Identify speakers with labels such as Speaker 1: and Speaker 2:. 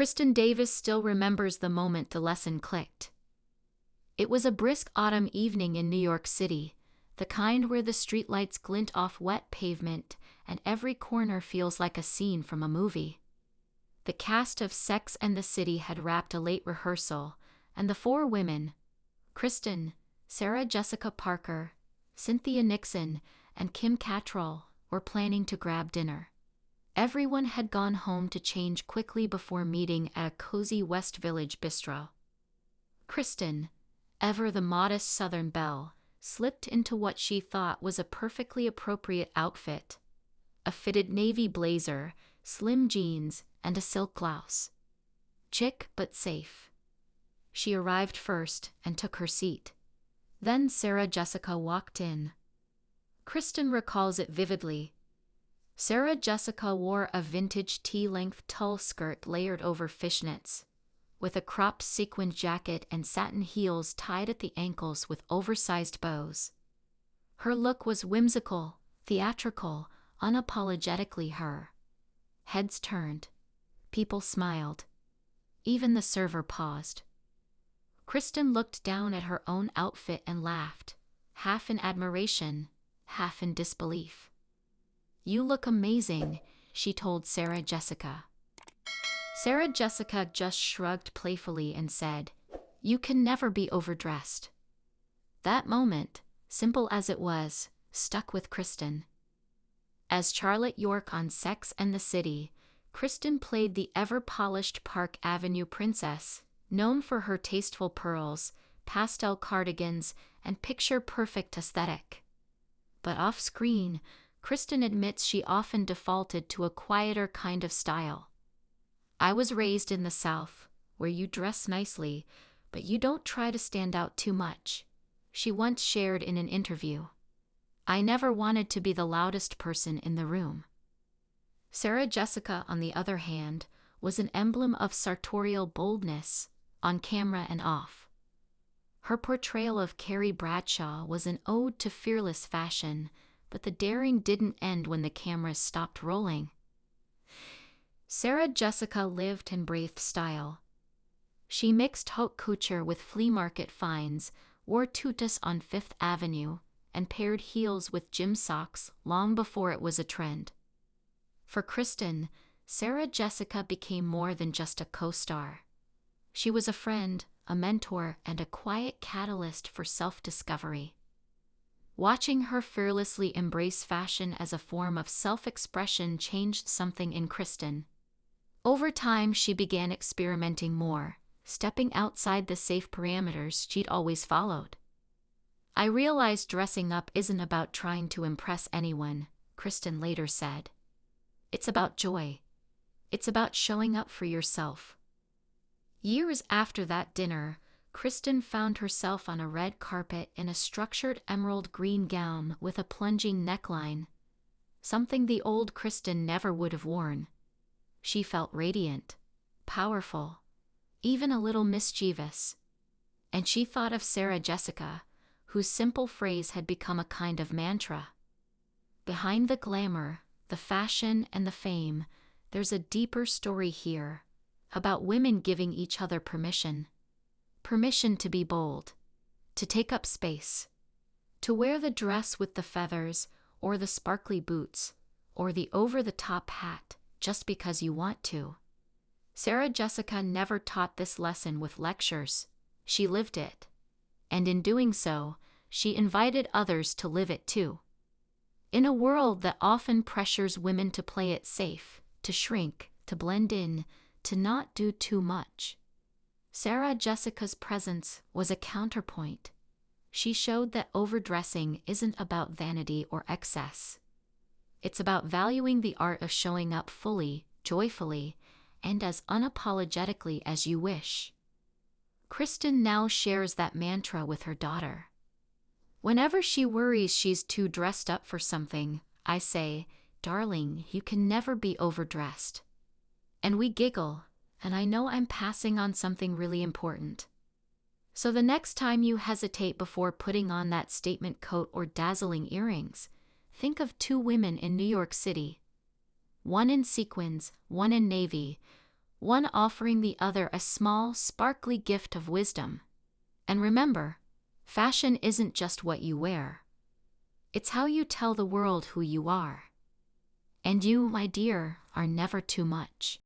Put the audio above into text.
Speaker 1: Kristin Davis still remembers the moment the lesson clicked. It was a brisk autumn evening in New York City, the kind where the streetlights glint off wet pavement and every corner feels like a scene from a movie. The cast of Sex and the City had wrapped a late rehearsal, and the four women, Kristin, Sarah Jessica Parker, Cynthia Nixon, and Kim Cattrall, were planning to grab dinner. Everyone had gone home to change quickly before meeting at a cozy West Village bistro. Kristin, ever the modest Southern belle, slipped into what she thought was a perfectly appropriate outfit: a fitted navy blazer, slim jeans, and a silk blouse. Chic but safe. She arrived first and took her seat. Then Sarah Jessica walked in. Kristin recalls it vividly. Sarah Jessica wore a vintage tea-length tulle skirt layered over fishnets, with a cropped sequined jacket and satin heels tied at the ankles with oversized bows. Her look was whimsical, theatrical, unapologetically her. Heads turned. People smiled. Even the server paused. Kristin looked down at her own outfit and laughed, half in admiration, half in disbelief. "You look amazing," she told Sarah Jessica. Sarah Jessica just shrugged playfully and said, "You can never be overdressed." That moment, simple as it was, stuck with Kristin. As Charlotte York on Sex and the City, Kristin played the ever-polished Park Avenue princess, known for her tasteful pearls, pastel cardigans, and picture-perfect aesthetic. But off-screen, Kristin admits she often defaulted to a quieter kind of style. "I was raised in the South, where you dress nicely, but you don't try to stand out too much," she once shared in an interview. "I never wanted to be the loudest person in the room." Sarah Jessica, on the other hand, was an emblem of sartorial boldness, on camera and off. Her portrayal of Carrie Bradshaw was an ode to fearless fashion, but the daring didn't end when the cameras stopped rolling. Sarah Jessica lived and breathed style. She mixed haute couture with flea market finds, wore tutus on Fifth Avenue, and paired heels with gym socks long before it was a trend. For Kristin, Sarah Jessica became more than just a co-star. She was a friend, a mentor, and a quiet catalyst for self-discovery. Watching her fearlessly embrace fashion as a form of self-expression changed something in Kristin. Over time, she began experimenting more, stepping outside the safe parameters she'd always followed. "I realized dressing up isn't about trying to impress anyone," Kristin later said. "It's about joy. It's about showing up for yourself." Years after that dinner, Kristin found herself on a red carpet in a structured emerald green gown with a plunging neckline, something the old Kristin never would have worn. She felt radiant, powerful, even a little mischievous. And she thought of Sarah Jessica, whose simple phrase had become a kind of mantra. "Behind the glamour, the fashion, and the fame, there's a deeper story here, about women giving each other permission. Permission to be bold, to take up space, to wear the dress with the feathers, or the sparkly boots, or the over-the-top hat, just because you want to." Sarah Jessica never taught this lesson with lectures. She lived it. And in doing so, she invited others to live it too. In a world that often pressures women to play it safe, to shrink, to blend in, to not do too much, Sarah Jessica's presence was a counterpoint. She showed that overdressing isn't about vanity or excess. It's about valuing the art of showing up fully, joyfully, and as unapologetically as you wish. Kristin now shares that mantra with her daughter. "Whenever she worries she's too dressed up for something, I say, 'Darling, you can never be overdressed.' And we giggle, and I know I'm passing on something really important. So the next time you hesitate before putting on that statement coat or dazzling earrings, think of two women in New York City. One in sequins, one in navy, one offering the other a small, sparkly gift of wisdom. And remember, fashion isn't just what you wear. It's how you tell the world who you are. And you, my dear, are never too much.